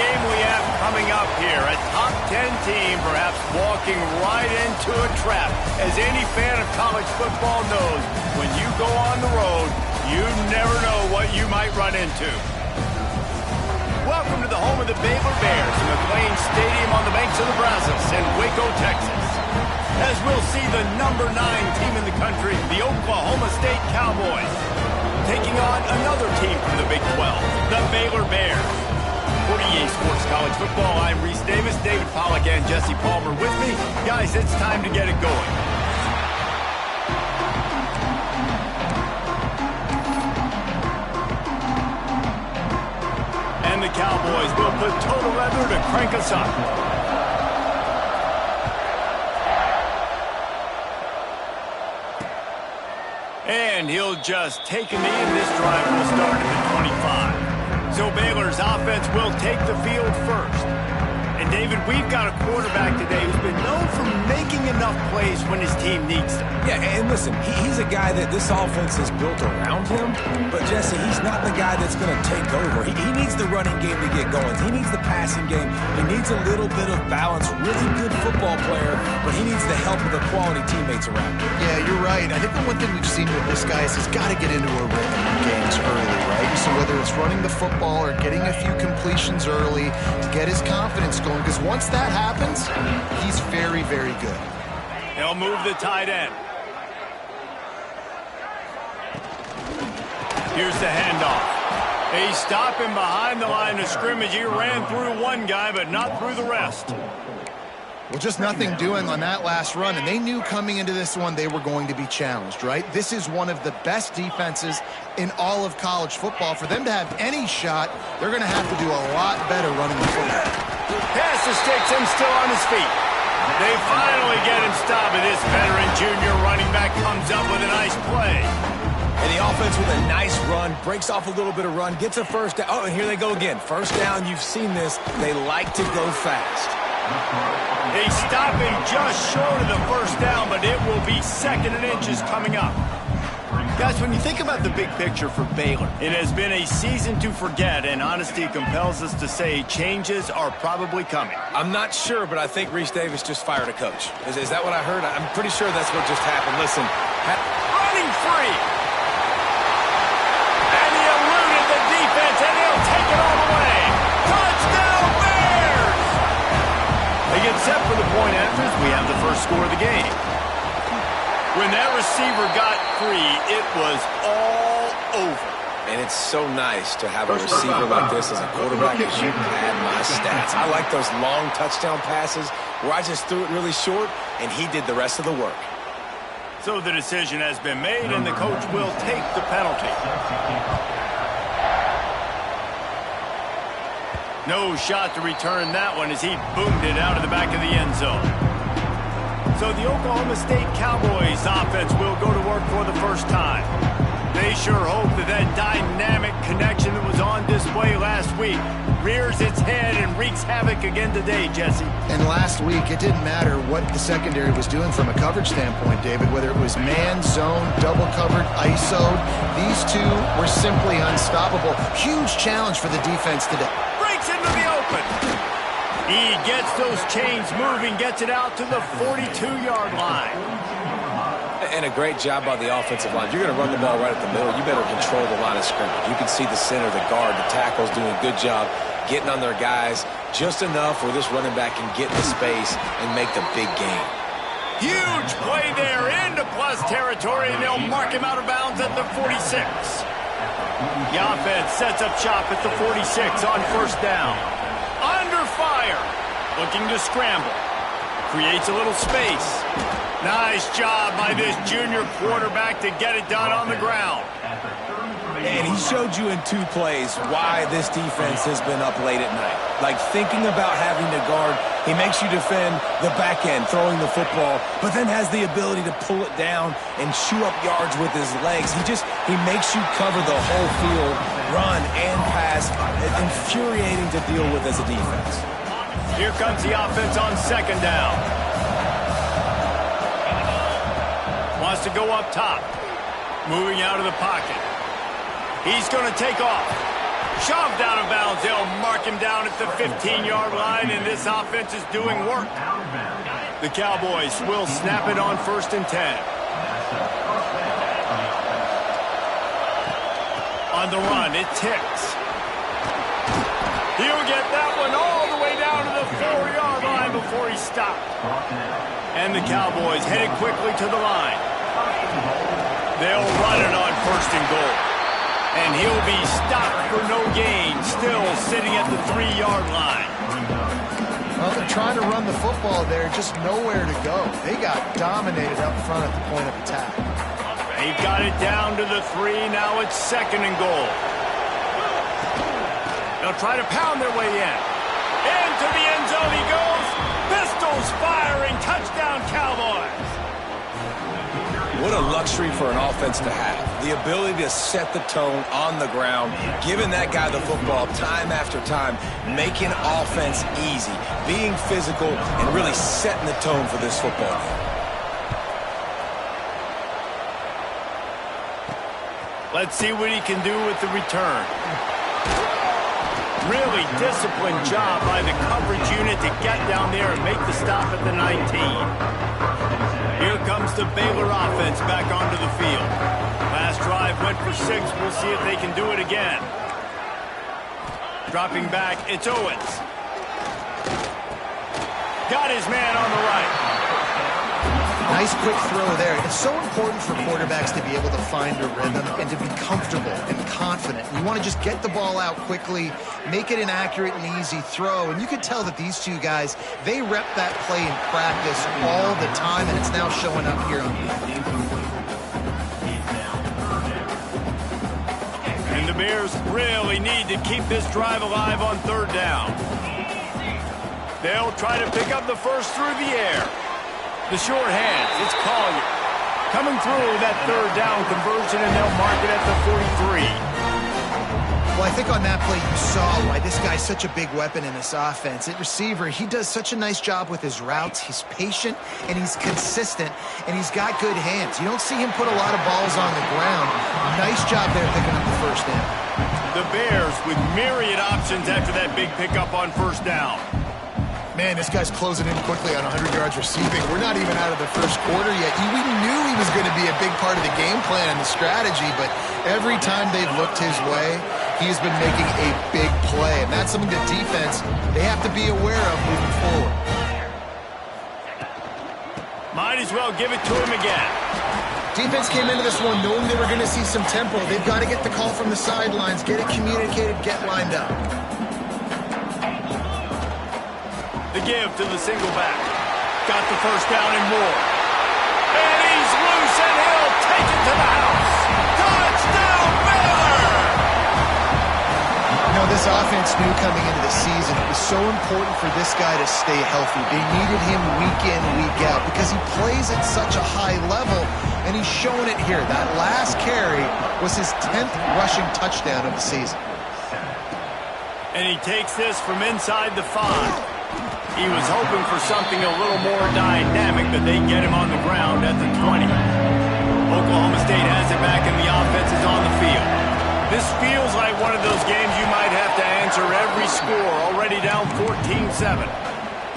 game we have coming up here. A top 10 team perhaps walking right into a trap. As any fan of college football knows, when you go on the road, you never know what you might run into. Welcome to the home of the Baylor Bears in McLean Stadium on the banks of the Brazos in Waco, Texas. As we'll see the number 9 team in the country, the Oklahoma State Cowboys, taking on another team from the Big 12, the Baylor Bears. For EA Sports College Football, I'm Reese Davis, David Pollack, and Jesse Palmer with me. Guys, it's time to get it going. And the Cowboys will put total leather to crank us up. And he'll just take a knee, and this drive will start at the 25. So Baylor's offense will take the field first. And David, we've got a quarterback today who's been known for making enough plays when his team needs them. Yeah, and listen, he's a guy that this offense is built around him. But, Jesse, he's not the guy that's going to take over. He needs the running game to get going. He needs the passing game. He needs a little bit of balance. Really good football player, but he needs the help of the quality teammates around him. Yeah, you're right. I think the one thing we've seen with this guy is he's got to get into a rhythm in games early, right? So whether it's running the football or getting a few completions early to get his confidence going, because once that happens, he's very, very good. They'll move the tight end. Here's the handoff. They stop him behind the line of scrimmage. He ran through one guy, but not through the rest. Well, just nothing doing on that last run, and they knew coming into this one they were going to be challenged, right? This is one of the best defenses in all of college football. For them to have any shot, they're going to have to do a lot better running the football. Pass the sticks, him still on his feet. They finally get him stopped, and this veteran junior running back comes up with a nice play. And the offense with a nice run, breaks off a little bit of run, gets a first down. Oh, and here they go again. First down, you've seen this. They like to go fast. They stop him just short of the first down, but it will be second and inches coming up. Guys, when you think about the big picture for Baylor, it has been a season to forget, and honesty compels us to say changes are probably coming. I'm not sure, but I think Reese Davis just fired a coach. Is that what I heard? I'm pretty sure that's what just happened. Listen. Running free. And he eluded the defense, and he'll take it all the way. Touchdown, Bears! They get set for the point after as we have the first score of the game. When that receiver got free, it was all over. And it's so nice to have a receiver like this as a quarterback because you can add my stats. I like those long touchdown passes where I just threw it really short, and he did the rest of the work. So the decision has been made, and the coach will take the penalty. No shot to return that one as he boomed it out of the back of the end zone. So the Oklahoma State Cowboys offense will go to work for the first time. They sure hope that that dynamic connection that was on display last week rears its head and wreaks havoc again today, Jesse. And last week, it didn't matter what the secondary was doing from a coverage standpoint, David, whether it was man, zone, double covered, ISO'd. These two were simply unstoppable. Huge challenge for the defense today. Breaks into the open. He gets those chains moving, gets it out to the 42-yard line. And a great job by the offensive line. If you're going to run the ball right at the middle, you better control the line of scrimmage. You can see the center, the guard, the tackles doing a good job getting on their guys just enough where this running back can get the space and make the big gain. Huge play there into plus territory, and they'll mark him out of bounds at the 46. The offense sets up shop at the 46 on first down. Under fire, looking to scramble. Creates a little space. Nice job by this junior quarterback to get it done on the ground. And he showed you in 2 plays why this defense has been up late at night. Like thinking about having to guard, he makes you defend the back end, throwing the football, but then has the ability to pull it down and chew up yards with his legs. He makes you cover the whole field, run and pass. It's infuriating to deal with as a defense. Here comes the offense on second down. Wants to go up top. Moving out of the pocket. He's going to take off. Shoved out of bounds. They'll mark him down at the 15-yard line, and this offense is doing work. The Cowboys will snap it on 1st and 10. On the run, it's Hicks. He'll get that one all the way down to the 4-yard line before he stopped. And the Cowboys headed quickly to the line. They'll run it on 1st and goal. And he'll be stopped for no gain, still sitting at the 3-yard line. Well, they're trying to run the football there, just nowhere to go. They got dominated up front at the point of attack. They've got it down to the 3. Now it's 2nd and goal. They'll try to pound their way in. Into the end zone he goes. Pistols firing. Touchdown, Cowboys. What a luxury for an offense to have. The ability to set the tone on the ground, giving that guy the football time after time, making offense easy, being physical, and really setting the tone for this football game. Let's see what he can do with the return. Really disciplined job by the coverage unit to get down there and make the stop at the 19. Here comes the Baylor offense back onto the field. Last drive went for 6. We'll see if they can do it again. Dropping back, it's Owens. Got his man on the right. Nice quick throw there. It's so important for quarterbacks to be able to find a rhythm and to be comfortable and confident. You want to just get the ball out quickly, make it an accurate and easy throw. And you could tell that these two guys, they rep that play in practice all the time, and it's now showing up here on the And the Bears really need to keep this drive alive on 3rd down. They'll try to pick up the first through the air. The short hands, it's Collier. Coming through that 3rd down conversion, and they'll mark it at the 43. Well, I think on that play you saw why this guy's such a big weapon in this offense. At receiver, he does such a nice job with his routes. He's patient, and he's consistent, and he's got good hands. You don't see him put a lot of balls on the ground. Nice job there picking up the 1st down. The Bears with myriad options after that big pickup on 1st down. Man, this guy's closing in quickly on 100 yards receiving. We're not even out of the 1st quarter yet. We knew he was going to be a big part of the game plan and the strategy, but every time they've looked his way, he's been making a big play. And that's something the defense, they have to be aware of moving forward. Might as well give it to him again. Defense came into this one knowing they were going to see some tempo. They've got to get the call from the sidelines, get it communicated, get lined up. The give to the single back. Got the 1st down and more. And he's loose, and he'll take it to the house. Touchdown, Baylor! You know, this offense knew coming into the season it was so important for this guy to stay healthy. They needed him week in, week out because he plays at such a high level, and he's showing it here. That last carry was his 10th rushing touchdown of the season. And he takes this from inside the 5. He was hoping for something a little more dynamic, but they get him on the ground at the 20. Oklahoma State has it back, and the offense is on the field. This feels like one of those games you might have to answer every score, already down 14-7.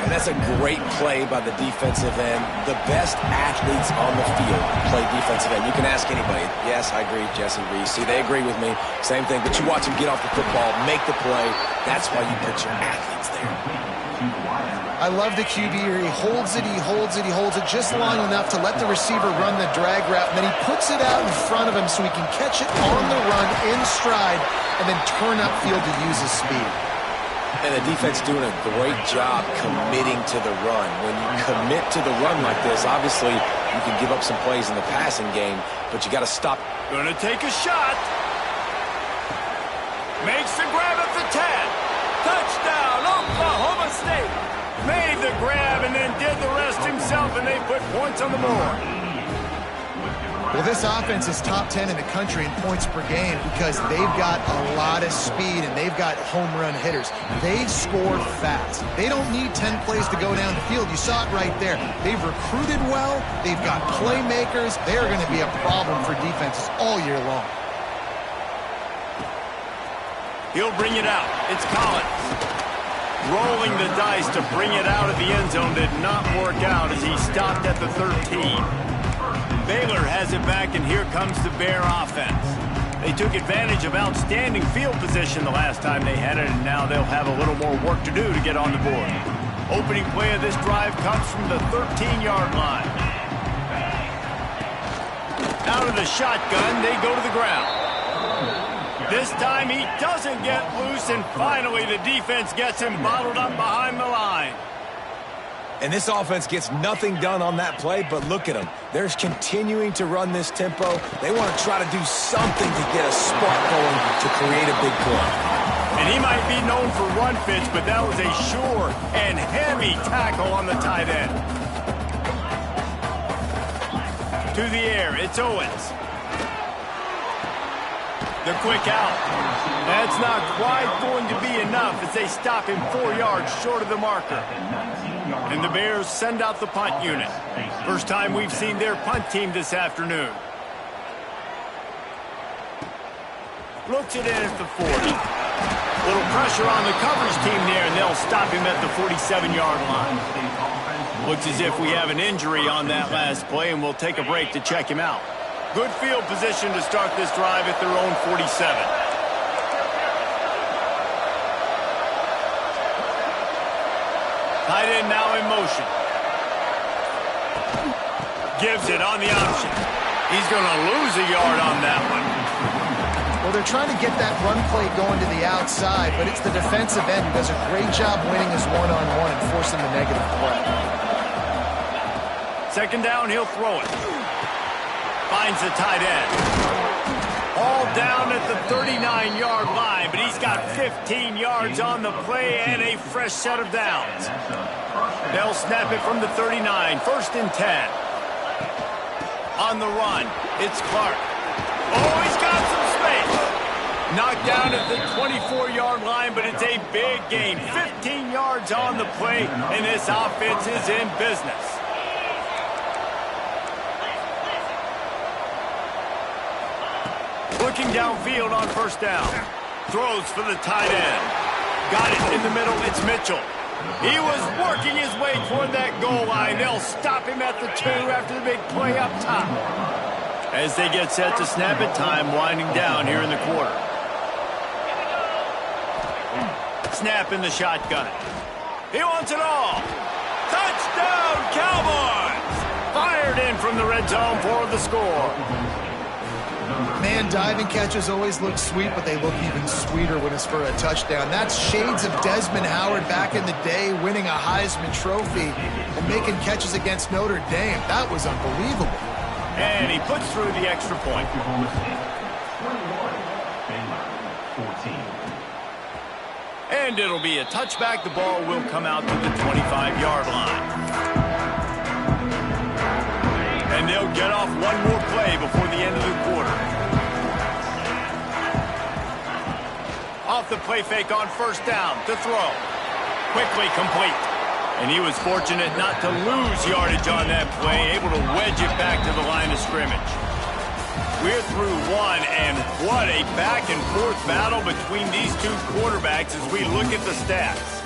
And that's a great play by the defensive end. The best athletes on the field play defensive end. You can ask anybody. Yes, I agree, Jesse Reese. See, they agree with me. Same thing. But you watch them get off the football, make the play. That's why you put your athletes there. I love the QB here. He holds it, he holds it, he holds it just long enough to let the receiver run the drag route, and then he puts it out in front of him so he can catch it on the run in stride and then turn upfield to use his speed. And the defense doing a great job committing to the run. When you commit to the run like this, obviously you can give up some plays in the passing game, but you got to stop. Gonna take a shot. Makes the grab at the 10. Touchdown, Oklahoma State. Made the grab and then did the rest himself, and they put points on the board. Well, this offense is top 10 in the country in points per game because they've got a lot of speed and they've got home run hitters. They score fast. They don't need 10 plays to go down the field. You saw it right there. They've recruited well. They've got playmakers. They're going to be a problem for defenses all year long. He'll bring it out. It's Collins. Rolling the dice to bring it out of the end zone did not work out as he stopped at the 13. Baylor has it back, and here comes the Bear offense. They took advantage of outstanding field position the last time they had it, and now they'll have a little more work to do to get on the board. Opening play of this drive comes from the 13-yard line. Out of the shotgun, they go to the ground. This time he doesn't get loose, and finally the defense gets him bottled up behind the line. And this offense gets nothing done on that play, but look at them. They're continuing to run this tempo. They want to try to do something to get a spark going to create a big play. And he might be known for run fits, but that was a sure and heavy tackle on the tight end. To the air, it's Owens. The quick out. That's not quite going to be enough as they stop him 4 yards short of the marker. And the Bears send out the punt unit. First time we've seen their punt team this afternoon. Looks it in at the 40. Little pressure on the coverage team there, and they'll stop him at the 47-yard line. Looks as if we have an injury on that last play, and we'll take a break to check him out. Good field position to start this drive at their own 47. Tight end now in motion. Gives it on the option. He's going to lose a yard on that one. Well, they're trying to get that run play going to the outside, but it's the defensive end who does a great job winning his one-on-one and forcing the negative play. Second down, he'll throw it. Finds the tight end. All down at the 39-yard line, but he's got 15 yards on the play and a fresh set of downs. They'll snap it from the 39, 1st and 10. On the run, it's Clark. Oh, he's got some space. Knocked down at the 24-yard line, but it's a big gain. 15 yards on the play, and this offense is in business. Looking downfield on first down. Throws for the tight end. Got it in the middle. It's Mitchell. He was working his way toward that goal line. They'll stop him at the 2 after the big play up top. As they get set to snap it, time winding down here in the quarter. Snap in the shotgun. He wants it all. Touchdown, Cowboys! Fired in from the red zone for the score. Man, diving catches always look sweet, but they look even sweeter when it's for a touchdown. That's shades of Desmond Howard back in the day, winning a Heisman Trophy and making catches against Notre Dame. That was unbelievable. And he puts through the extra point. And it'll be a touchback. The ball will come out to the 25-yard line. And they'll get off one more play before the end of the quarter. Off the play fake on first down to throw. Quickly complete. And he was fortunate not to lose yardage on that play, able to wedge it back to the line of scrimmage. We're through one, and what a back-and-forth battle between these two quarterbacks as we look at the stats.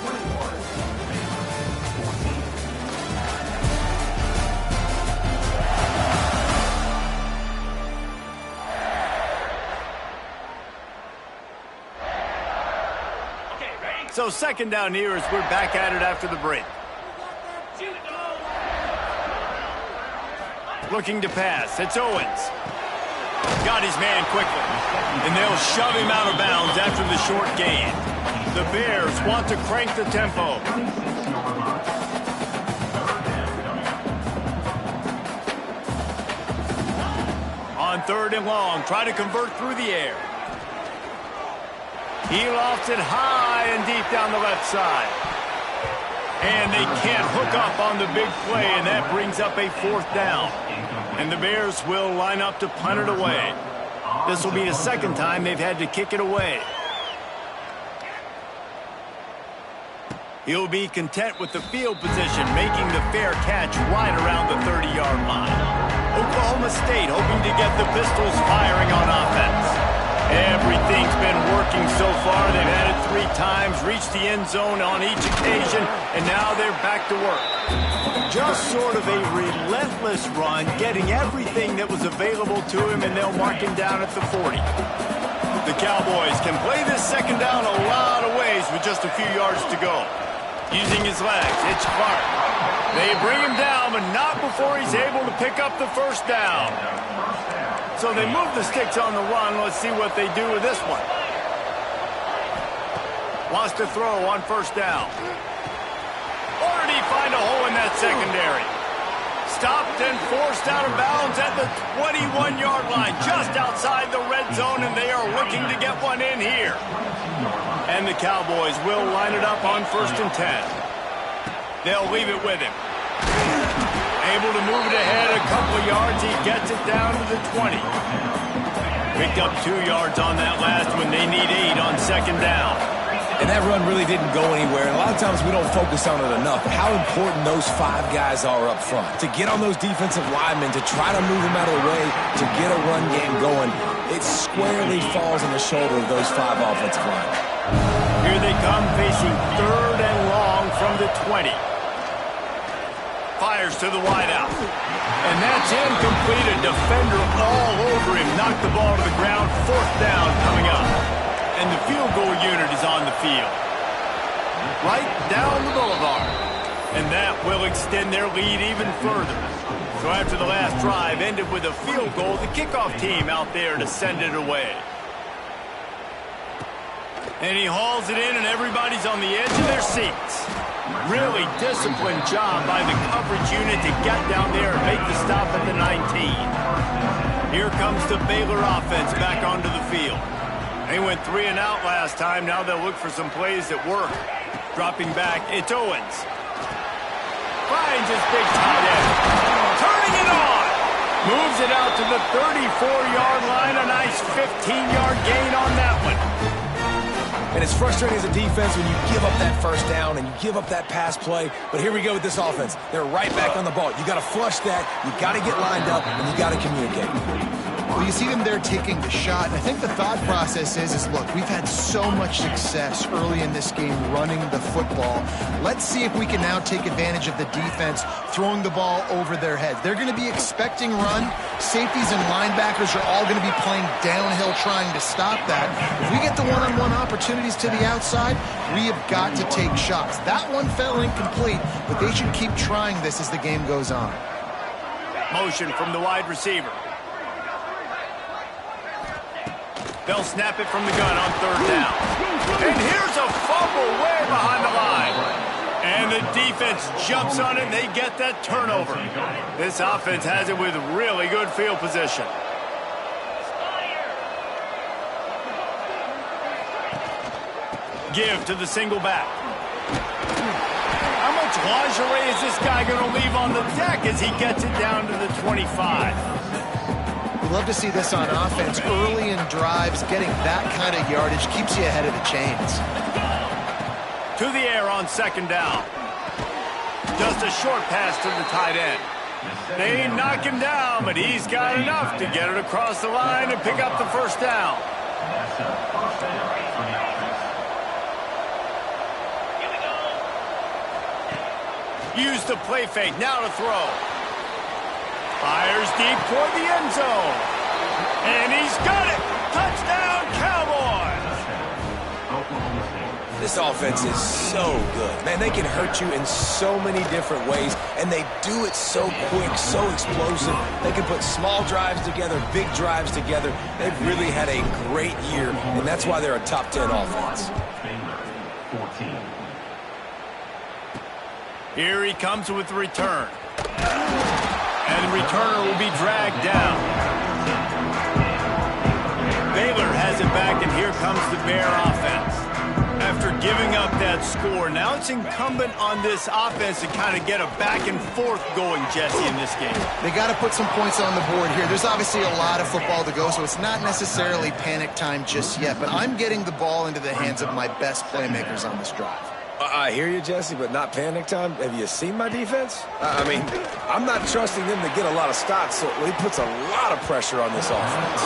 So second down here as we're back at it after the break. Looking to pass. It's Owens. Got his man quickly. And they'll shove him out of bounds after the short gain. The Bears want to crank the tempo. On 3rd and long, try to convert through the air. He lofts it high and deep down the left side. And they can't hook up on the big play, and that brings up a 4th down. And the Bears will line up to punt it away. This will be the second time they've had to kick it away. He'll be content with the field position, making the fair catch right around the 30-yard line. Oklahoma State hoping to get the Pistols firing on offense. Everything's been working working so far. They've had it 3 times, reached the end zone on each occasion, and now they're back to work. Just sort of a relentless run, getting everything that was available to him, and they'll mark him down at the 40. The Cowboys can play this second down a lot of ways with just a few yards to go. Using his legs, it's Clark. They bring him down, but not before he's able to pick up the first down. So they move the sticks on the run. Let's see what they do with this one. Wants to throw on first down. Or did he find a hole in that secondary? Stopped and forced out of bounds at the 21-yard line, just outside the red zone, and they are looking to get one in here. And the Cowboys will line it up on 1st and 10. They'll leave it with him. Able to move it ahead a couple of yards. He gets it down to the 20. Picked up 2 yards on that last one. They need 8 on second down. And that run really didn't go anywhere. And a lot of times we don't focus on it enough. How important those 5 guys are up front. To get on those defensive linemen, to try to move them out of the way, to get a run game going, it squarely falls on the shoulder of those 5 offensive linemen. Here they come, facing 3rd and long from the 20. Fires to the wideout. And that's incomplete. A defender all over him. Knocked the ball to the ground. 4th down coming up. And the field goal unit is on the field. Right down the boulevard. And that will extend their lead even further. So after the last drive ended with a field goal, the kickoff team out there to send it away. And he hauls it in, and everybody's on the edge of their seats. Really disciplined job by the coverage unit to get down there and make the stop at the 19. Here comes the Baylor offense back onto the field. They went 3 and out last time. Now they'll look for some plays that work. Dropping back, it's Owens. Finds his big tight end. Turning it on. Moves it out to the 34-yard line. A nice 15-yard gain on that one. And it's frustrating as a defense when you give up that first down and you give up that pass play. But here we go with this offense. They're right back on the ball. You got to flush that. You got to get lined up, and you got to communicate. Well, you see them there taking the shot, and I think the thought process is, look, we've had so much success early in this game running the football. Let's see if we can now take advantage of the defense throwing the ball over their heads. They're going to be expecting run. Safeties and linebackers are all going to be playing downhill trying to stop that. If we get the one-on-one opportunities to the outside, we have got to take shots. That one fell incomplete, but they should keep trying this as the game goes on. Motion from the wide receiver. They'll snap it from the gun on 3rd down. And here's a fumble way behind the line. And the defense jumps on it, and they get that turnover. This offense has it with really good field position. Give to the single back. How much lingerie is this guy going to leave on the deck as he gets it down to the 25? We love to see this on offense. Early in drives, getting that kind of yardage keeps you ahead of the chains. To the air on 2nd down. Just a short pass to the tight end. They knock him down, but he's got enough to get it across the line and pick up the 1st down. Use the play fake, now to throw. Fires deep toward the end zone. And he's got it! Touchdown, Cowboys! This offense is so good. Man, they can hurt you in so many different ways, and they do it so quick, so explosive. They can put small drives together, big drives together. They've really had a great year, and that's why they're a top 10 offense. Here he comes with the return. And the returner will be dragged down. Baylor has it back, and here comes the Bear offense. After giving up that score, now it's incumbent on this offense to kind of get a back and forth going, Jesse, in this game. They got to put some points on the board here. There's obviously a lot of football to go, so it's not necessarily panic time just yet, but I'm getting the ball into the hands of my best playmakers on this drive. I hear you, Jesse, but not panic time. Have you seen my defense? I mean, I'm not trusting them to get a lot of stops, so it puts a lot of pressure on this offense.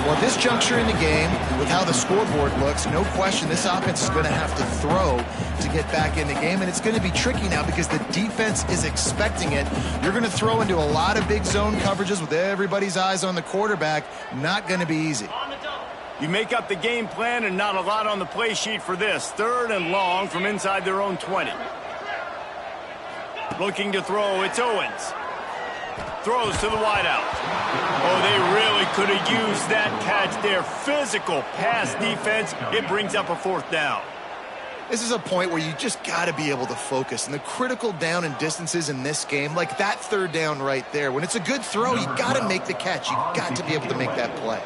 Well, at this juncture in the game, with how the scoreboard looks, no question this offense is going to have to throw to get back in the game, and it's going to be tricky now because the defense is expecting it. You're going to throw into a lot of big zone coverages with everybody's eyes on the quarterback. Not going to be easy. You make up the game plan and not a lot on the play sheet for this. 3rd and long from inside their own 20. Looking to throw, it's Owens. Throws to the wideout. Oh, they really could have used that catch there. Physical pass defense. It brings up a 4th down. This is a point where you just got to be able to focus. And the critical down and distances in this game, like that 3rd down right there, when it's a good throw, you got to make the catch. You got to be able to make that play.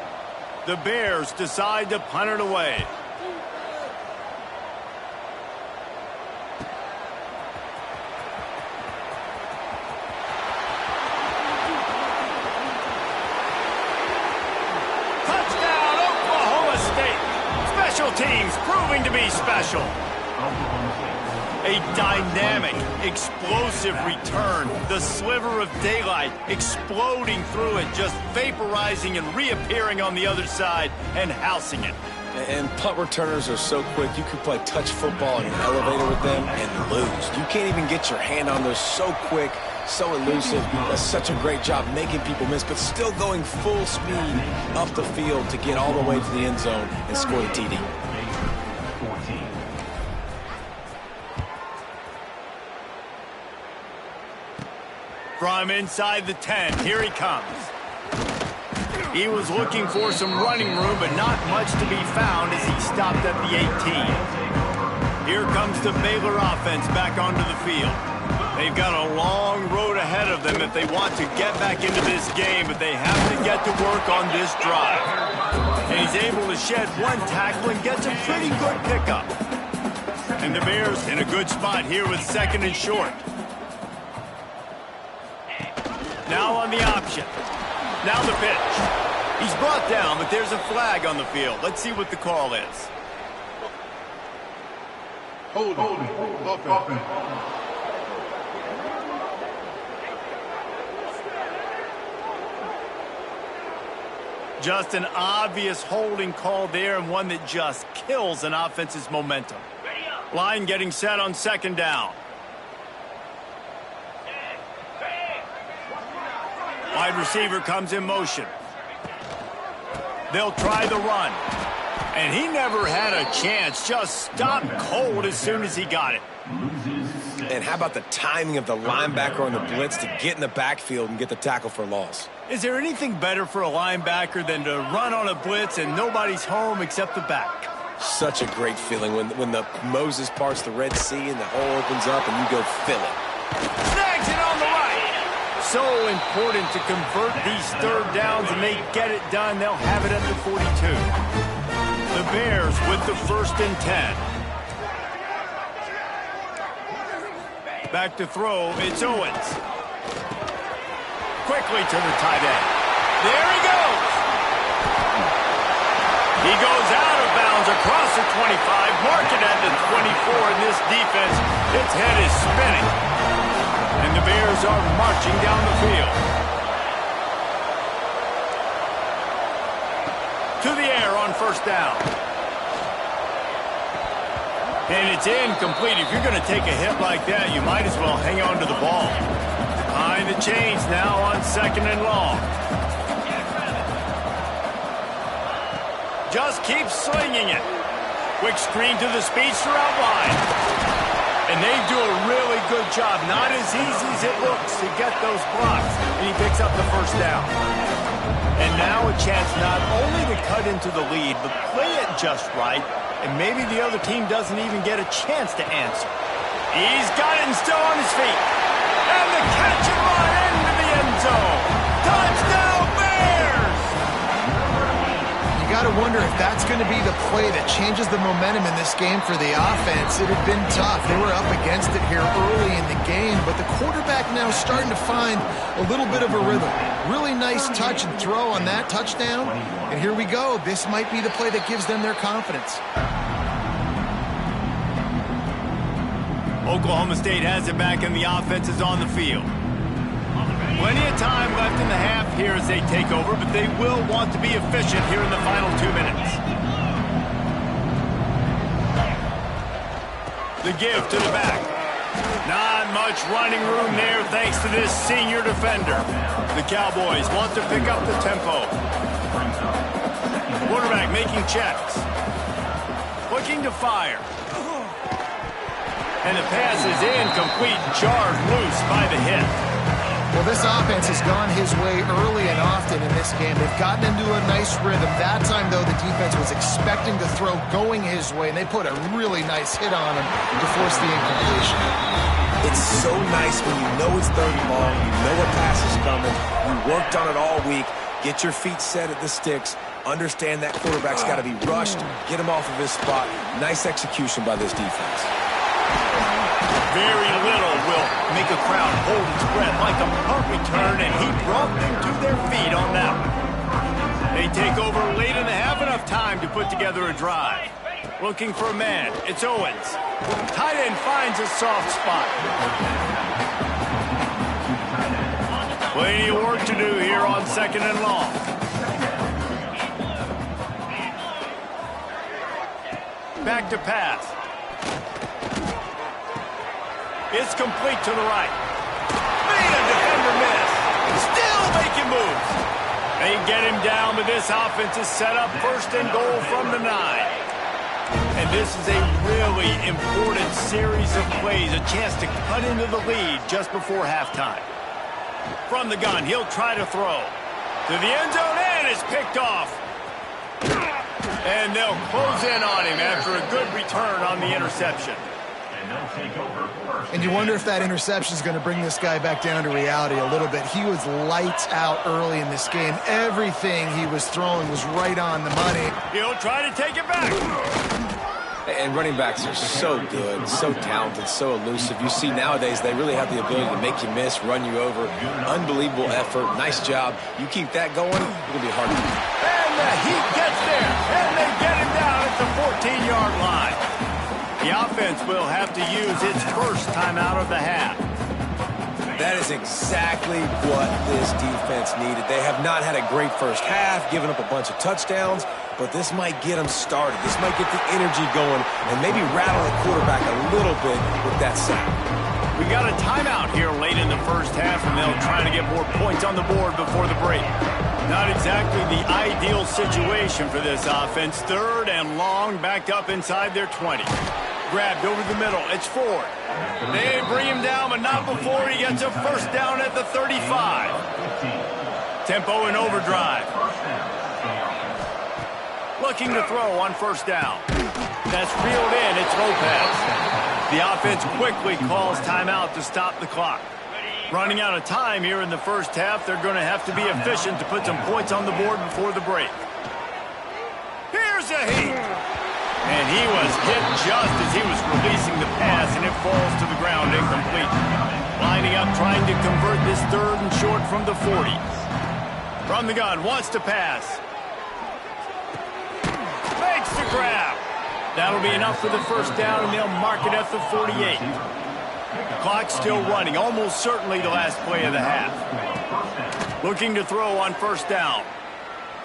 The Bears decide to punt it away. Touchdown, Oklahoma State. Special teams proving to be special. A dynamic, explosive return. The sliver of daylight exploding through it, just vaporizing and reappearing on the other side and housing it. And punt returners are so quick, you could play touch football in an elevator with them and lose. You can't even get your hand on those. So quick, so elusive. Does such a great job making people miss, but still going full speed up the field to get all the way to the end zone and score the TD. From inside the 10, here he comes. He was looking for some running room, but not much to be found as he stopped at the 18. Here comes the Baylor offense back onto the field. They've got a long road ahead of them if they want to get back into this game, but they have to get to work on this drive. And he's able to shed one tackle and gets a pretty good pickup. And the Bears in a good spot here with 2nd and short. Now on the option. Now the pitch. He's brought down, but there's a flag on the field. Let's see what the call is. Hold it. Just an obvious holding call there, and one that just kills an offense's momentum. Line getting set on 2nd down. Wide receiver comes in motion. They'll try the run. And he never had a chance. Just stopped cold as soon as he got it. And how about the timing of the linebacker on the blitz to get in the backfield and get the tackle for loss? Is there anything better for a linebacker than to run on a blitz and nobody's home except the back? Such a great feeling when the Moses parts the Red Sea and the hole opens up and you go fill it. Snags it on the right. So important to convert these 3rd downs, and they get it done. They'll have it at the 42. The Bears with the 1st and 10. Back to throw, it's Owens. Quickly to the tight end. There he goes. He goes out of bounds across the 25, marking at the 24 in this defense. Its head is spinning. And the Bears are marching down the field. To the air on 1st down. And it's incomplete. If you're going to take a hit like that, you might as well hang on to the ball. Behind the chains now on 2nd and long. Just keep slinging it. Quick screen to the speedster out wide. And they do a really good job. Not as easy as it looks to get those blocks. And he picks up the 1st down. And now a chance not only to cut into the lead, but play it just right. And maybe the other team doesn't even get a chance to answer. He's got it and still on his feet. And the catch and run into the end zone. Touchdown, Bears! You got to wonder if that's going to be the play that changes the momentum in this game for the offense. It had been tough. They were up against it here early in the game, but the quarterback now starting to find a little bit of a rhythm. Really nice touch and throw on that touchdown. And here we go. This might be the play that gives them their confidence. Oklahoma State has it back and the offense is on the field. Plenty of time left in the half here as they take over, but they will want to be efficient here in the final 2 minutes. The give to the back. Not much running room there thanks to this senior defender. The Cowboys want to pick up the tempo. Quarterback making checks. Looking to fire. And the pass is incomplete, jarred loose by the hit. Well, this offense has gone his way early and often in this game. They've gotten into a nice rhythm. That time, though, the defense was expecting to throw going his way, and they put a really nice hit on him to force the incompletion. It's so nice when you know it's third and long, you know a pass is coming, you worked on it all week, get your feet set at the sticks, understand that quarterback's got to be rushed, get him off of his spot. Nice execution by this defense. Very little will make a crowd hold its breath like a punt return, and he brought them to their feet on that one. They take over late in the half, enough time to put together a drive. Looking for a man. It's Owens. Tight end finds a soft spot. Plenty of work to do here on 2nd and long. Back to pass. It's complete to the right. Made a defender miss. Still making moves. They get him down, but this offense is set up 1st and goal from the 9. And this is a really important series of plays, a chance to cut into the lead just before halftime. From the gun, he'll try to throw. To the end zone, and it's picked off. And they'll close in on him after a good return on the interception. And you wonder if that interception is going to bring this guy back down to reality a little bit. He was lights out early in this game. Everything he was throwing was right on the money. He'll try to take it back. And running backs are so good, so talented, so elusive. You see nowadays they really have the ability to make you miss, run you over. Unbelievable effort. Nice job. You keep that going, it's going to be hard to beat. And the Heat gets there, and they get him down at the 14-yard line. The offense will have to use its first timeout of the half. That is exactly what this defense needed. They have not had a great first half, given up a bunch of touchdowns, but this might get them started. This might get the energy going and maybe rattle the quarterback a little bit with that sack. We got a timeout here late in the first half, and they'll try to get more points on the board before the break. Not exactly the ideal situation for this offense. 3rd and long, backed up inside their 20. Grabbed over the middle. It's Ford. They bring him down, but not before he gets a first down at the 35. Tempo in overdrive. Looking to throw on 1st down. That's reeled in. It's Lopez. The offense quickly calls timeout to stop the clock. Running out of time here in the first half, they're going to have to be efficient to put some points on the board before the break. Here's a Heat. And he was hit just as he was releasing the pass, and it falls to the ground incomplete. Lining up, trying to convert this 3rd and short from the 40. From the gun, wants to pass. Makes the grab. That'll be enough for the first down, and they'll mark it at the 48. Clock still running, almost certainly the last play of the half. Looking to throw on 1st down.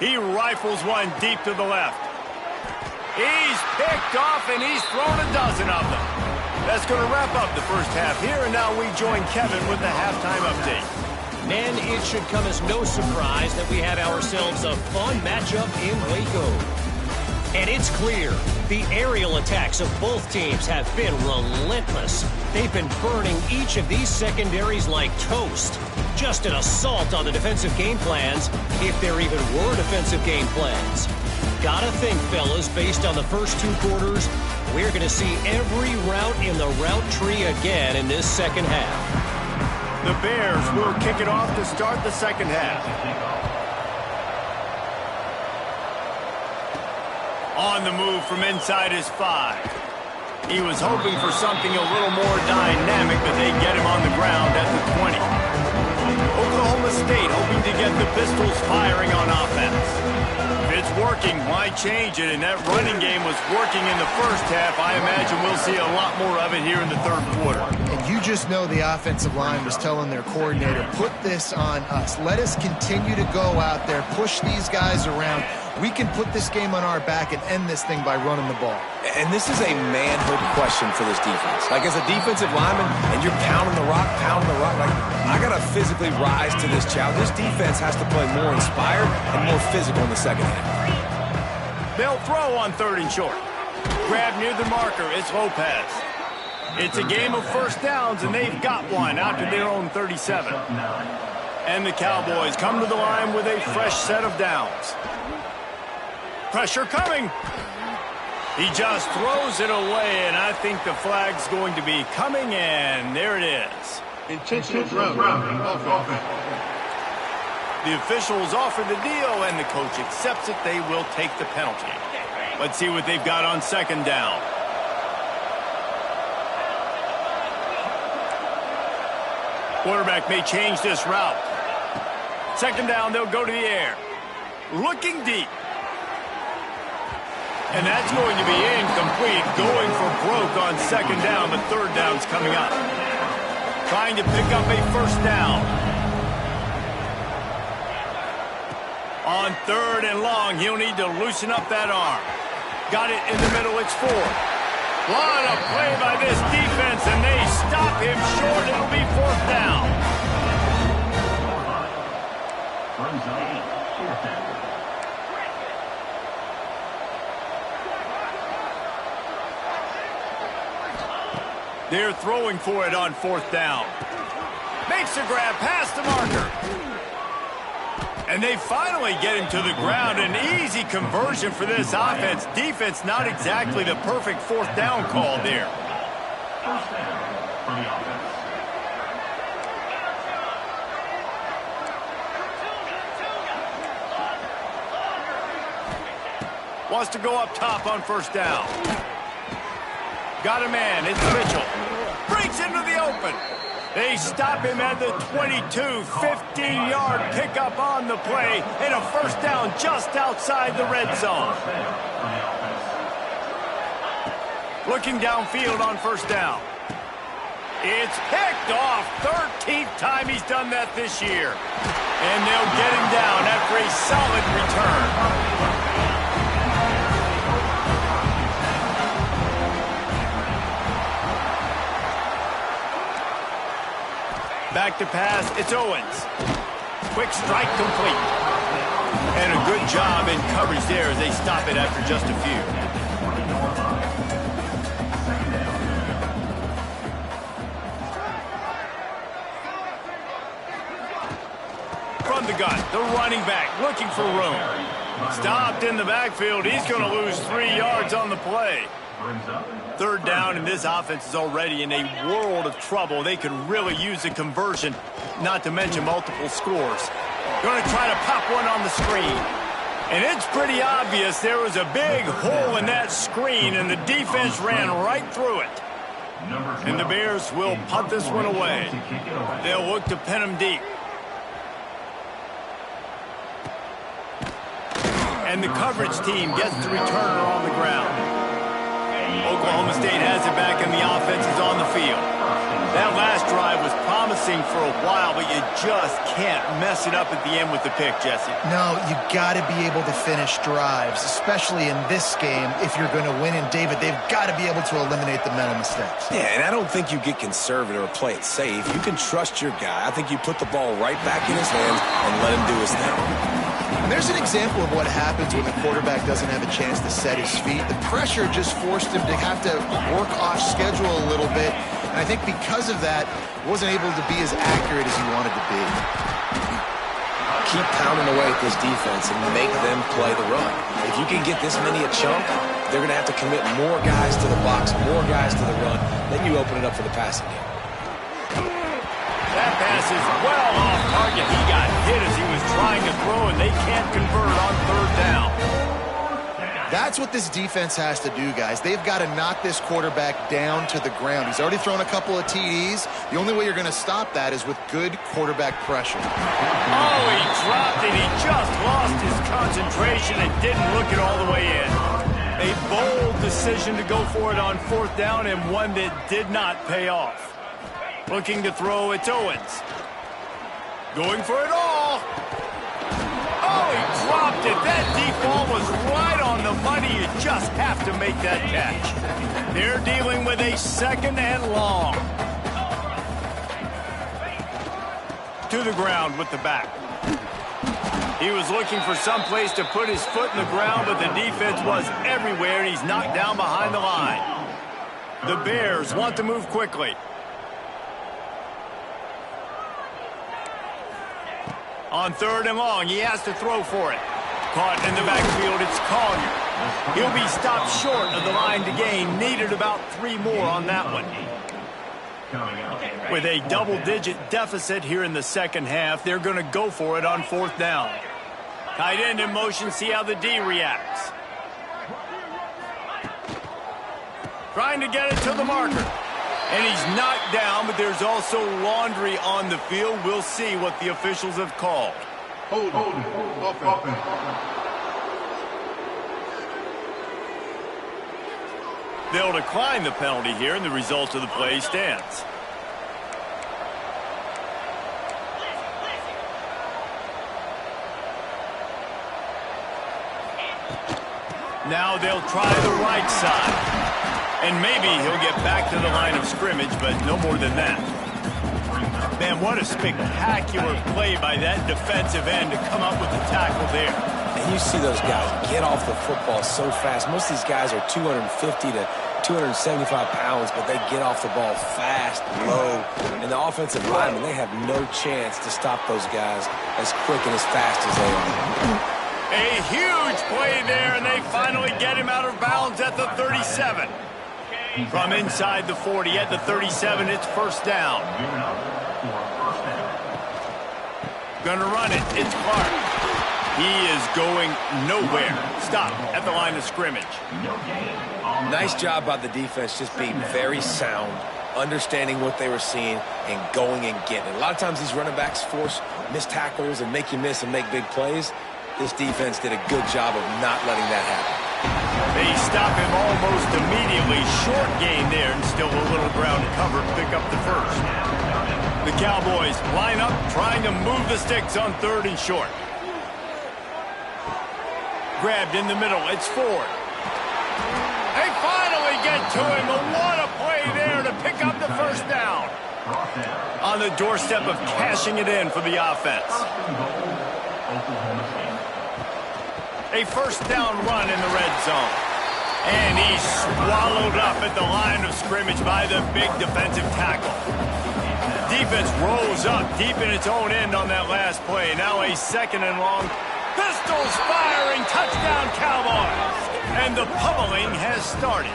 He rifles one deep to the left. He's picked off, and he's thrown a dozen of them. That's going to wrap up the first half here, and now we join Kevin with the halftime update. Men, it should come as no surprise that we have ourselves a fun matchup in Waco. And it's clear, the aerial attacks of both teams have been relentless. They've been burning each of these secondaries like toast. Just an assault on the defensive game plans, if there even were defensive game plans. Gotta think, fellas, based on the first 2 quarters, we're going to see every route in the route tree again in this second half. The Bears will kick it off to start the second half. On the move from inside his 5. He was hoping for something a little more dynamic, but they get him on the ground at the 20. Oklahoma State hoping to get the pistols firing on offense. It's working. Why change it? And that running game was working in the first half. I imagine we'll see a lot more of it here in the third quarter. And you just know the offensive line was telling their coordinator, put this on us. Let us continue to go out there, push these guys around. We can put this game on our back and end this thing by running the ball. And this is a manhood question for this defense. Like, as a defensive lineman, and you're pounding the rock, like, I got to physically rise to this challenge. This defense has to play more inspired and more physical in the second half. They'll throw on 3rd and short. Grab near the marker. It's Lopez. It's a game of first downs, and they've got one out to their own 37. And the Cowboys come to the line with a fresh set of downs. Pressure coming. He just throws it away, and I think the flag's going to be coming, and there it is. Intentional grounding. Offense. The officials offer the deal, and the coach accepts it. They will take the penalty. Let's see what they've got on 2nd down. Quarterback may change this route. 2nd down, they'll go to the air. Looking deep. And that's going to be incomplete. Going for broke on 2nd down, but 3rd down's coming up. Trying to pick up a 1st down. On 3rd and long, he'll need to loosen up that arm. Got it in the middle, it's 4. What a play by this defense, and they stop him short. It'll be 4th down. They're throwing for it on 4th down. Makes a grab past the marker. And they finally get him to the ground. An easy conversion for this offense. Defense not exactly the perfect 4th down call there. First down for the offense. Wants to go up top on 1st down. Got a man. It's Mitchell. Breaks into the open. They stop him at the 22, 15-yard pickup on the play, and a 1st down just outside the red zone. Looking downfield on 1st down. It's picked off. 13th time he's done that this year. And they'll get him down after a solid return. Back to pass, it's Owens. Quick strike complete. And a good job in coverage there as they stop it after just a few. From the gun, the running back looking for room. Stopped in the backfield. He's going to lose 3 yards on the play. 3rd down, and this offense is already in a world of trouble. They could really use a conversion, not to mention multiple scores. Going to try to pop one on the screen. And it's pretty obvious there was a big hole in that screen, and the defense ran right through it. And the Bears will punt this one away. They'll look to pin him deep. And the coverage team gets the returner on the ground. Oklahoma State has it back, and the offense is on the field. That last drive was promising for a while, but you just can't mess it up at the end with the pick, Jesse. No, you got to be able to finish drives, especially in this game. If you're going to win, and David, they've got to be able to eliminate the mental mistakes. Yeah, and I don't think you get conservative or play it safe. You can trust your guy. I think you put the ball right back in his hands and let him do his thing. And there's an example of what happens when the quarterback doesn't have a chance to set his feet. The pressure just forced him to have to work off schedule a little bit. And I think because of that, wasn't able to be as accurate as he wanted to be. Keep pounding away at this defense and make them play the run. If you can get this many a chunk, they're going to have to commit more guys to the box, more guys to the run. Then you open it up for the passing game. That pass is well off target. He got hit as he was trying to throw, and they can't convert on 3rd down. That's what this defense has to do, guys. They've got to knock this quarterback down to the ground. He's already thrown a couple of TDs. The only way you're going to stop that is with good quarterback pressure. Oh, he dropped it. He just lost his concentration and didn't look it all the way in. A bold decision to go for it on 4th down, and one that did not pay off. Looking to throw, it's Owens. Going for it all. Oh, he dropped it. That deep ball was right on the money. You just have to make that catch. They're dealing with a 2nd and long. To the ground with the back. He was looking for some place to put his foot in the ground, but the defense was everywhere, and he's knocked down behind the line. The Bears want to move quickly. On 3rd and long, he has to throw for it. Caught in the backfield, it's Collier. He'll be stopped short of the line to gain. Needed about 3 more on that one. With a double-digit deficit here in the 2nd half, they're going to go for it on 4th down. Tight end in motion, see how the D reacts. Trying to get it to the marker. And he's knocked down, but there's also laundry on the field. We'll see what the officials have called. Hold offense. They'll decline the penalty here, and the result of the play stands. Now they'll try the right side. And maybe he'll get back to the line of scrimmage, but no more than that. Man, what a spectacular play by that defensive end to come up with the tackle there. And you see those guys get off the football so fast. Most of these guys are 250 to 275 pounds, but they get off the ball fast, low. And the offensive linemen, they have no chance to stop those guys as quick and as fast as they are. A huge play there, and they finally get him out of bounds at the 37. From inside the 40 at the 37, it's 1st down. Gonna run it. It's Clark. He is going nowhere. Stop at the line of scrimmage. Nice job by the defense, just being very sound, understanding what they were seeing, and going and getting it. A lot of times these running backs force missed tackles and make you miss and make big plays. This defense did a good job of not letting that happen. They stop him almost immediately. Short gain there, and still a little ground cover. Pick up the 1st. The Cowboys line up, trying to move the sticks on 3rd and short. Grabbed in the middle. It's Ford. They finally get to him. But what a play there to pick up the 1st down. On the doorstep of cashing it in for the offense. A 1st down run in the red zone. And he's swallowed up at the line of scrimmage by the big defensive tackle. Defense rolls up deep in its own end on that last play. Now a 2nd and long. Pistols firing. Touchdown Cowboys. And the pummeling has started.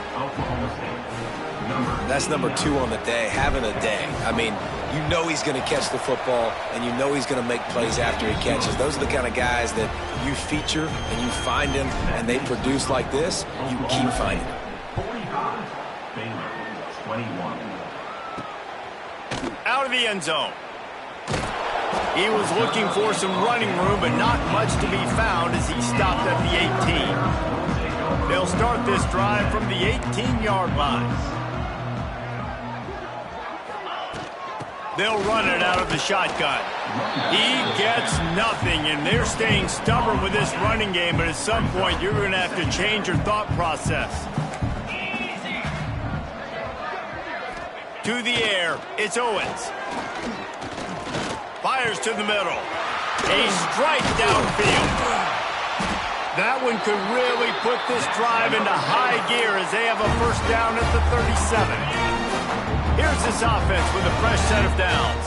That's number 2 on the day, having a day. I mean, you know he's going to catch the football, and you know he's going to make plays after he catches. Those are the kind of guys that you feature and you find him, and they produce like this. You keep finding them. Baylor, 21. Out of the end zone. He was looking for some running room, but not much to be found as he stopped at the 18. They'll start this drive from the 18-yard line. They'll run it out of the shotgun. He gets nothing, and they're staying stubborn with this running game, but at some point you're going to have to change your thought process. To the air, it's Owens. Fires to the middle. A strike downfield. That one could really put this drive into high gear as they have a 1st down at the 37. Here's this offense with a fresh set of downs.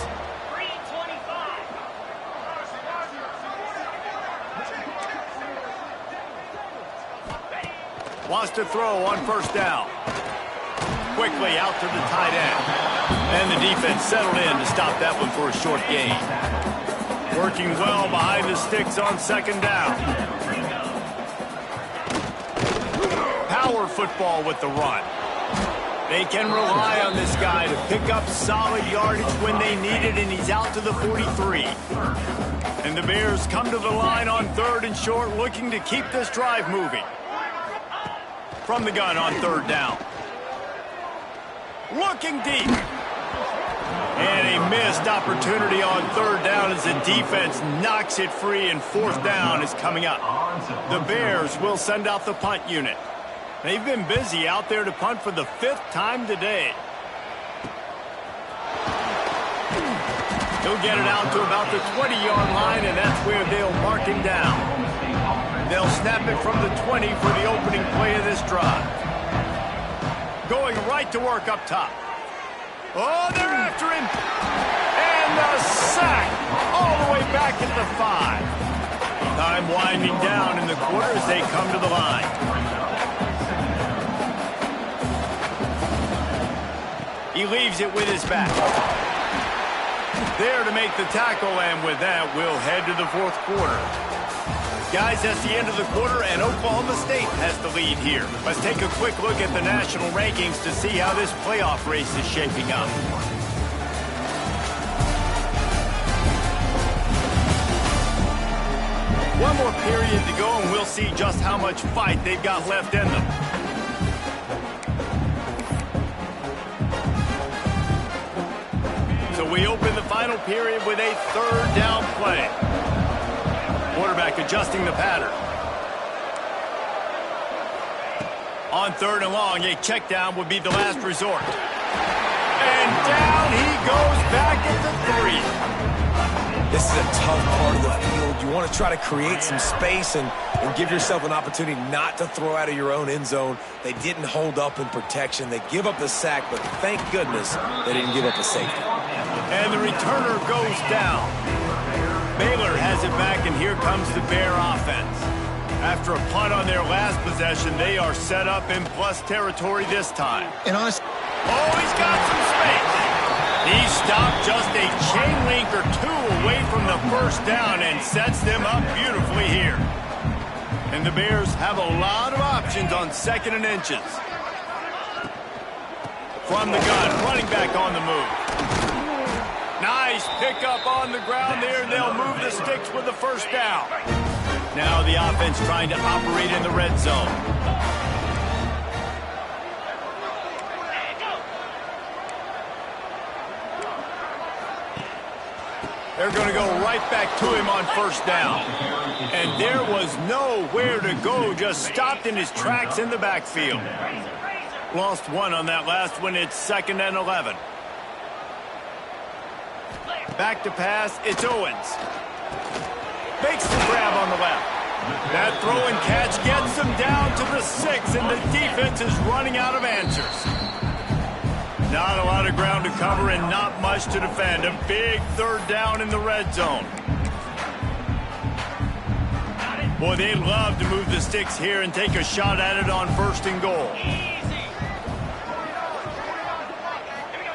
Wants to throw on 1st down. Quickly out to the tight end. And the defense settled in to stop that one for a short gain. Working well behind the sticks on 2nd down. power football with the run. They can rely on this guy to pick up solid yardage when they need it, and he's out to the 43. And the Bears come to the line on 3rd and short, looking to keep this drive moving. From the gun on 3rd down. Looking deep. And a missed opportunity on 3rd down as the defense knocks it free, and 4th down is coming up. The Bears will send out the punt unit. They've been busy out there to punt for the 5th time today. He'll get it out to about the 20-yard line, and that's where they'll mark him down. They'll snap it from the 20 for the opening play of this drive. Going right to work up top. Oh, they're after him. And the sack all the way back at the 5. Time winding down in the quarter as they come to the line. He leaves it with his back. There to make the tackle, and with that, we'll head to the 4th quarter. Guys, that's the end of the quarter, and Oklahoma State has the lead here. Let's take a quick look at the national rankings to see how this playoff race is shaping up. One more period to go, and we'll see just how much fight they've got left in them. So we open the final period with a 3rd down play. Quarterback adjusting the pattern. On 3rd and long, a check down would be the last resort. And down he goes back at the 3. This is a tough part of the field. You want to try to create some space and give yourself an opportunity not to throw out of your own end zone. They didn't hold up in protection. They give up the sack, but thank goodness they didn't give up a safety. And the returner goes down. Baylor has it back, and here comes the Bear offense. After a punt on their last possession, they are set up in plus territory this time. And honestly, oh, he's got some space. He stopped just a chain link or 2 away from the 1st down and sets them up beautifully here. And the Bears have a lot of options on 2nd and inches. From the gun, running back on the move. Nice pickup on the ground there, and they'll move the sticks with the 1st down. Now the offense trying to operate in the red zone. They're going to go right back to him on 1st down. And there was nowhere to go, just stopped in his tracks in the backfield. Lost 1 on that last one. It's 2nd and 11. Back to pass, it's Owens. Makes the grab on the left. That throw and catch gets them down to the 6, and the defense is running out of answers. Not a lot of ground to cover and not much to defend. A big 3rd down in the red zone. Boy, they love to move the sticks here and take a shot at it on 1st and goal.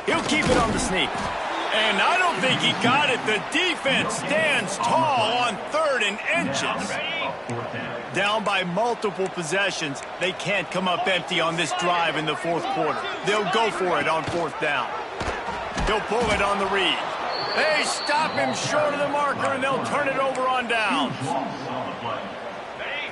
He'll keep it on the sneak. And I don't think he got it. The defense stands tall on 3rd and inches. Down by multiple possessions. They can't come up empty on this drive in the 4th quarter. They'll go for it on 4th down. He'll pull it on the read. They stop him short of the marker, and they'll turn it over on downs.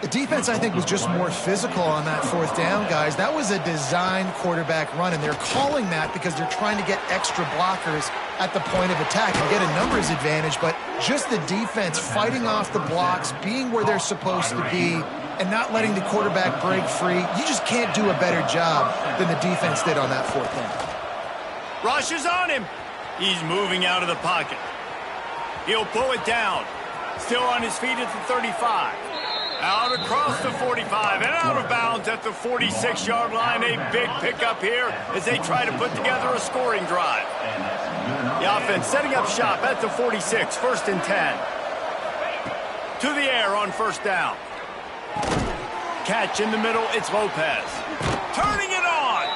the defense, I think, was just more physical on that 4th down, guys. That was a designed quarterback run, and they're calling that because they're trying to get extra blockers at the point of attack and get a numbers advantage, but just the defense fighting off the blocks, being where they're supposed to be, and not letting the quarterback break free. You just can't do a better job than the defense did on that 4th down. Rush is on him. He's moving out of the pocket. He'll pull it down. Still on his feet at the 35. Out across the 45 and out of bounds at the 46-yard line. A big pickup here as they try to put together a scoring drive. The offense setting up shop at the 46, 1st and 10. To the air on 1st down. Catch in the middle, it's Lopez. Turning it on.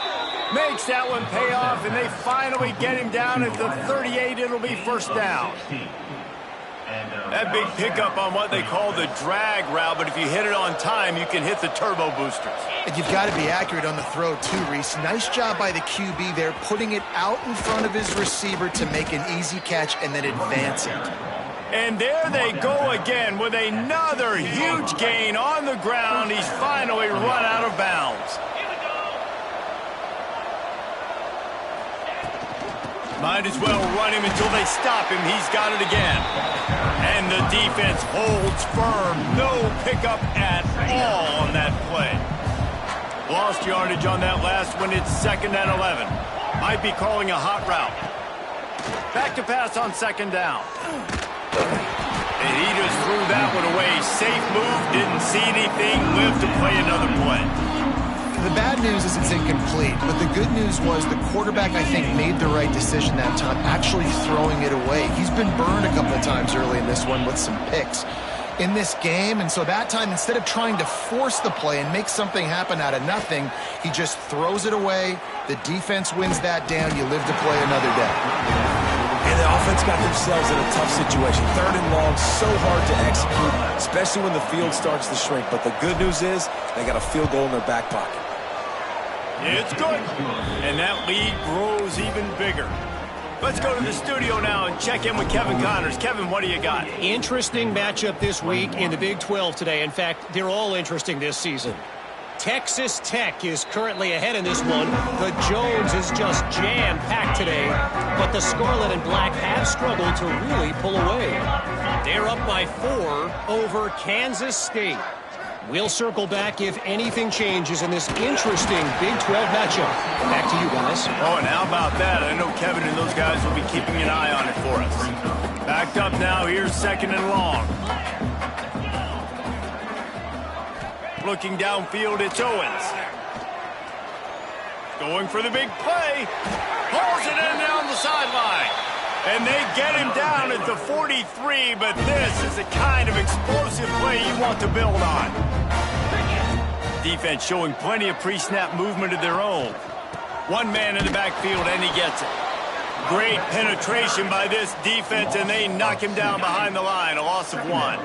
Makes that one pay off, and they finally get him down at the 38. It'll be 1st down. That big pickup on what they call the drag route, but if you hit it on time, you can hit the turbo boosters. And you've got to be accurate on the throw, too, Reese. Nice job by the QB there, putting it out in front of his receiver to make an easy catch and then advance it. And there they go again with another huge gain on the ground. He's finally run out of bounds. Might as well run him until they stop him. He's got it again. And the defense holds firm. No pickup at all on that play. Lost yardage on that last one. It's 2nd and 11. Might be calling a hot route. Back to pass on 2nd down. And he just threw that one away. Safe move. Didn't see anything. Lived to play another play. The bad news is it's incomplete, but the good news was the quarterback, I think, made the right decision that time, actually throwing it away. He's been burned a couple of times early in this one with some picks in this game, and so that time, instead of trying to force the play and make something happen out of nothing, he just throws it away. The defense wins that down. You live to play another day. And the offense got themselves in a tough situation. 3rd and long, so hard to execute, especially when the field starts to shrink. But the good news is they got a field goal in their back pocket. It's good. And that lead grows even bigger. Let's go to the studio now and check in with Kevin Connors. Kevin, what do you got? Interesting matchup this week in the Big 12 today. In fact, they're all interesting this season. Texas Tech is currently ahead in this one. The Jones is just jam-packed today, but the Scarlet and Black have struggled to really pull away. They're up by 4 over Kansas State. We'll circle back if anything changes in this interesting Big 12 matchup. Back to you guys. Oh, and how about that? I know Kevin and those guys will be keeping an eye on it for us. Backed up now. Here's 2nd and long. Looking downfield, it's Owens. Going for the big play. Pulls it in down the sideline. And they get him down at the 43, but this is the kind of explosive play you want to build on. Defense showing plenty of pre-snap movement of their own. One man in the backfield, and he gets it. Great penetration by this defense, and they knock him down behind the line. A loss of 1.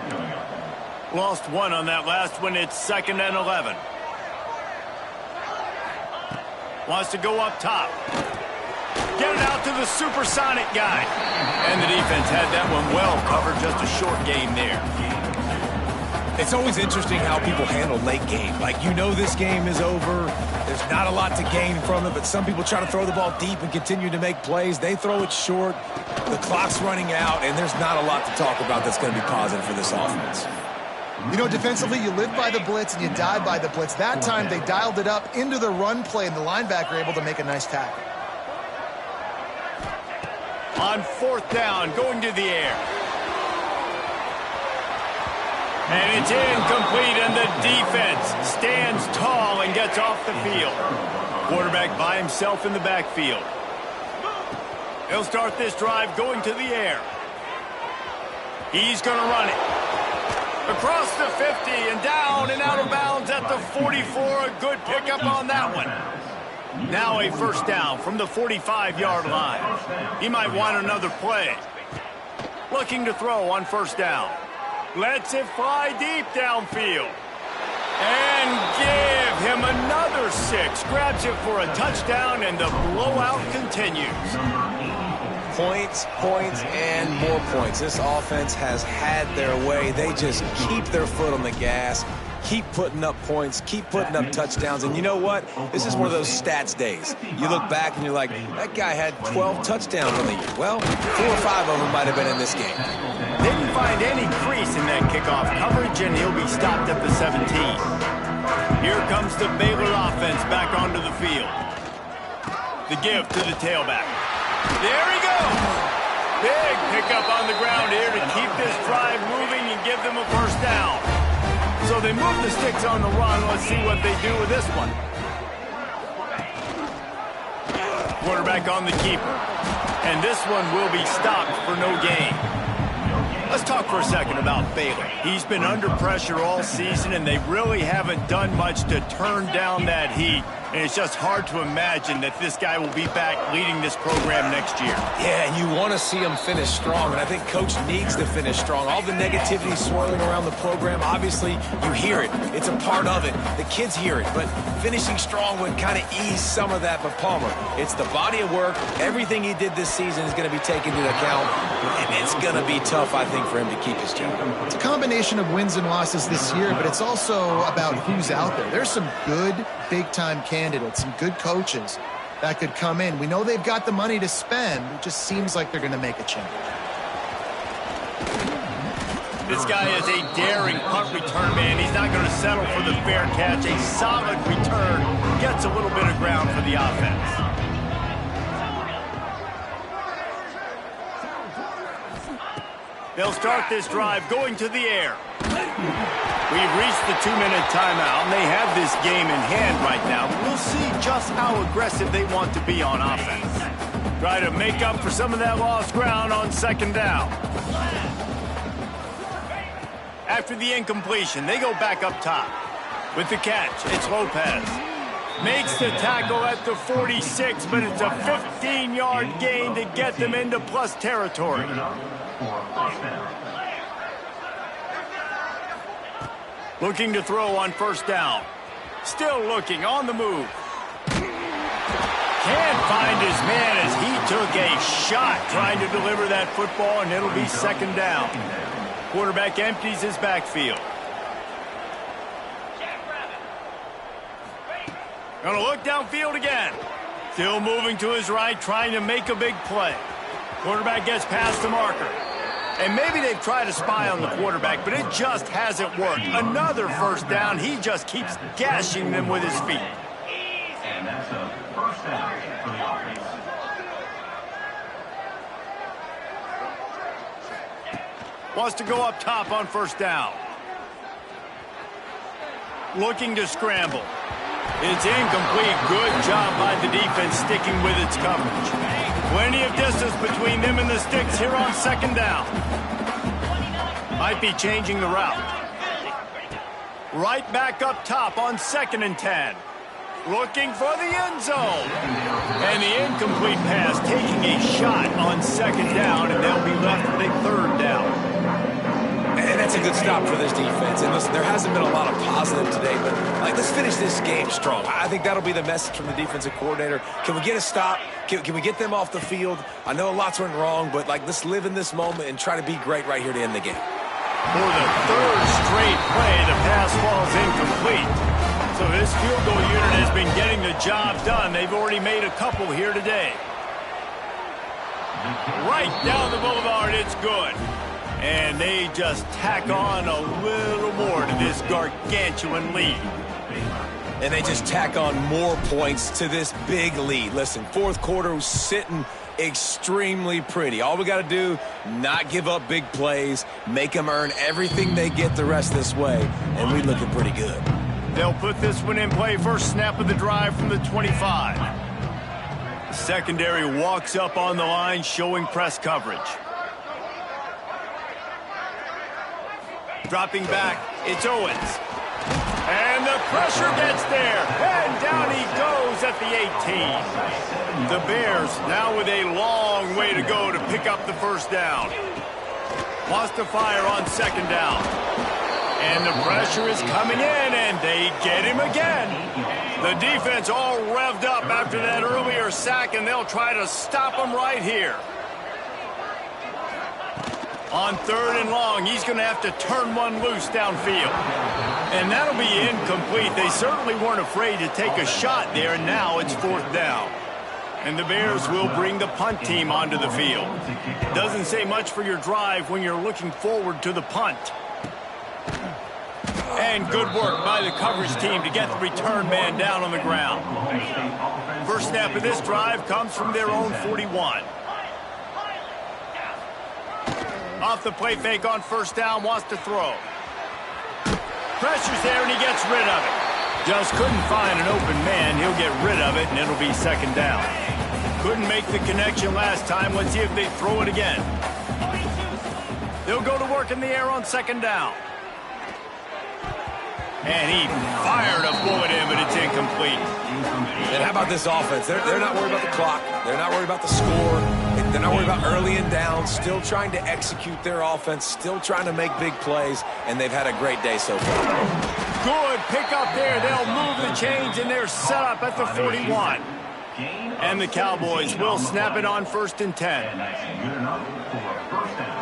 Lost 1 on that last one. It's 2nd and 11. Wants to go up top. Get it out to the supersonic guy. And the defense had that one well covered. Just a short game there. It's always interesting how people handle late game. Like, you know this game is over. There's not a lot to gain from it, but some people try to throw the ball deep and continue to make plays. They throw it short. The clock's running out, and there's not a lot to talk about that's going to be positive for this offense. You know, defensively, you live by the blitz and you die by the blitz. That time, they dialed it up into the run play, and the linebacker able to make a nice tackle. On 4th down, going to the air. And it's incomplete, and the defense stands tall and gets off the field. Quarterback by himself in the backfield. He'll start this drive going to the air. He's going to run it. Across the 50 and down and out of bounds at the 44. A good pickup on that one. Now a 1st down from the 45-yard line. He might want another play. Looking to throw on 1st down. Lets it fly deep downfield. And give him another 6. Grabs it for a touchdown, and the blowout continues. Points, points, and more points. This offense has had their way. They just keep their foot on the gas, keep putting up points, keep putting up touchdowns. And you know what? This is one of those stats days. You look back and you're like, that guy had 12 touchdowns on the year. Well, 4 or 5 of them might have been in this game. Didn't find any crease in that kickoff coverage, and he'll be stopped at the 17. Here comes the Baylor offense back onto the field. The give to the tailback. There he goes. Big pickup on the ground here to keep this drive moving and give them a 1st down. So they move the sticks on the run. Let's see what they do with this one. Quarterback on the keeper. And this one will be stopped for no gain. Let's talk for a second about Baylor. He's been under pressure all season, and they really haven't done much to turn down that heat. And it's just hard to imagine that this guy will be back leading this program next year. Yeah, and you want to see him finish strong, and I think Coach needs to finish strong. All the negativity swirling around the program, obviously, you hear it. It's a part of it. The kids hear it, but finishing strong would kind of ease some of that. But Palmer, it's the body of work. Everything he did this season is going to be taken into account, and it's going to be tough, I think, for him to keep his job. It's a combination of wins and losses this year, but it's also about who's out there. There's some good big-time candidates, some good coaches that could come in. We know they've got the money to spend. It just seems like they're going to make a change. This guy is a daring punt return man. He's not going to settle for the fair catch. A solid return gets a little bit of ground for the offense. They'll start this drive going to the air. We've reached the 2-minute timeout, and they have this game in hand right now. We'll see just how aggressive they want to be on offense. Try to make up for some of that lost ground on second down. After the incompletion, they go back up top. With the catch, it's Lopez. Makes the tackle at the 46, but it's a 15-yard gain to get them into plus territory. Looking to throw on first down. Still looking on the move. Can't find his man as he took a shot trying to deliver that football, and it'll be second down. Quarterback empties his backfield. Gonna look downfield again. Still moving to his right, trying to make a big play. Quarterback gets past the marker. And maybe they've tried to spy on the quarterback, but it just hasn't worked. Another first down. He just keeps gashing them with his feet. And that's a first down for the offense. Wants to go up top on first down. Looking to scramble. It's incomplete. Good job by the defense sticking with its coverage. Plenty of distance between them and the sticks here on second down. Might be changing the route. Right back up top on 2nd and 10. Looking for the end zone. And the incomplete pass taking a shot on second down, and they'll be left with a third down. And that's a good stop for this defense. And listen, there hasn't been a lot of positive today, but let's finish this game strong. I think that'll be the message from the defensive coordinator. Can we get a stop? Can we get them off the field? I know lots went wrong, but let's live in this moment and try to be great right here to end the game. For the third straight play, the pass falls incomplete. So this field goal unit has been getting the job done. They've already made a couple here today. Right down the boulevard, it's good. And they just tack on a little more to this gargantuan lead. And they just tack on more points to this big lead. Listen, fourth quarter was sitting extremely pretty. All we got to do, not give up big plays, make them earn everything they get the rest this way, and we're looking pretty good. They'll put this one in play. First snap of the drive from the 25. The secondary walks up on the line, showing press coverage. Dropping back, it's Owens. And the pressure gets there. And down he goes at the 18. The Bears now with a long way to go to pick up the first down. Wants to fire on second down. And the pressure is coming in, and they get him again. The defense all revved up after that earlier sack, and they'll try to stop him right here. On 3rd and long, he's going to have to turn one loose downfield. And that'll be incomplete. They certainly weren't afraid to take a shot there, and now it's 4th down. And the Bears will bring the punt team onto the field. Doesn't say much for your drive when you're looking forward to the punt. And good work by the coverage team to get the return man down on the ground. First snap of this drive comes from their own 41. Off the play fake on first down, wants to throw. Pressure's there, and he gets rid of it. Just couldn't find an open man. He'll get rid of it, and it'll be second down. Couldn't make the connection last time. Let's see if they throw it again. They'll go to work in the air on second down. And he fired a bullet in, but it's incomplete. And how about this offense? They're not worried about the clock. They're not worried about the score. They're not worried about early and down. Still trying to execute their offense. Still trying to make big plays. And they've had a great day so far. Good pick up there. They'll move the chains, and they're set up at the 41. And the Cowboys will snap it on 1st and 10. And that's good enough for a first down.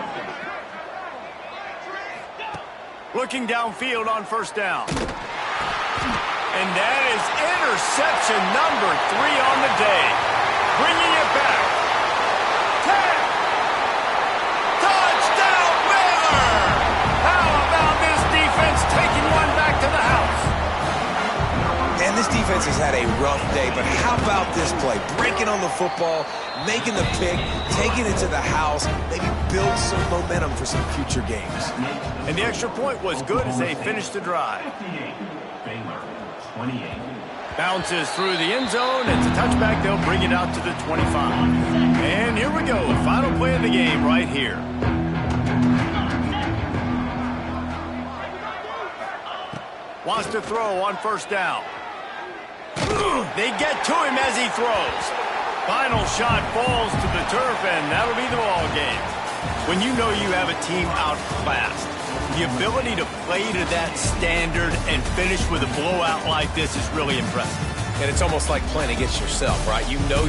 Looking downfield on 1st down. And that is interception number 3 on the day. Bringing it back. 10. Touchdown, Baylor! How about this defense taking one back to the house? And this defense has had a rough day, but how about this play? Breaking on the football, making the pick, taking it to the house, maybe build some momentum for some future games. And the extra point was good as they finished the drive. 58. Baylor, 28. Bounces through the end zone. It's a touchback. They'll bring it out to the 25. And here we go. Final play of the game right here. Wants to throw on 1st down. They get to him as he throws. Final shot falls to the turf, and that'll be the ball game. When you know you have a team outclassed, the ability to play to that standard and finish with a blowout like this is really impressive. And it's almost like playing against yourself, right? You know you're